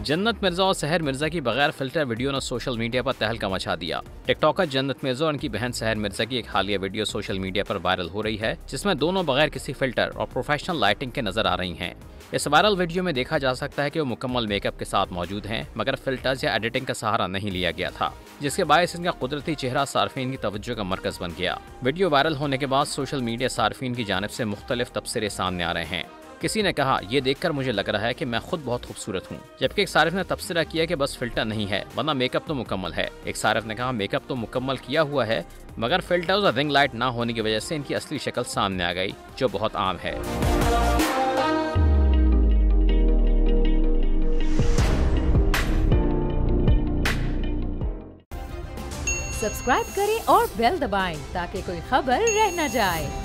जन्नत मिर्जा और सहर मिर्जा की बगैर फिल्टर वीडियो ने सोशल मीडिया पर तहलका मचा दिया। टिकटॉकर जन्नत मिर्जा और उनकी बहन सहर मिर्जा की एक हालिया वीडियो सोशल मीडिया पर वायरल हो रही है, जिसमें दोनों बगैर किसी फिल्टर और प्रोफेशनल लाइटिंग के नजर आ रही हैं। इस वायरल वीडियो में देखा जा सकता है कि वो मुकम्मल मेकअप के साथ मौजूद हैं, मगर फिल्टर्स या एडिटिंग का सहारा नहीं लिया गया था, जिसके बायस इनका कुदरती चेहरा सार्फिन की तवज्जो का मरकज बन गया। वीडियो वायरल होने के बाद सोशल मीडिया सार्फिन की जानिब से मुख्तलिफ तबसरे सामने आ रहे हैं। किसी ने कहा, ये देखकर मुझे लग रहा है कि मैं खुद बहुत खूबसूरत हूँ, जबकि एक सारिफ ने तबसरा किया कि बस फिल्टर नहीं है वरना मेकअप तो मुकम्मल है। एक सारिफ ने कहा, मेकअप तो मुकम्मल किया हुआ है, मगर फिल्टर्स और रिंग लाइट ना होने की वजह से इनकी असली शक्ल सामने आ गई, जो बहुत आम है। सब्सक्राइब करें और बेल दबाएं ताकि कोई खबर रह न जाए।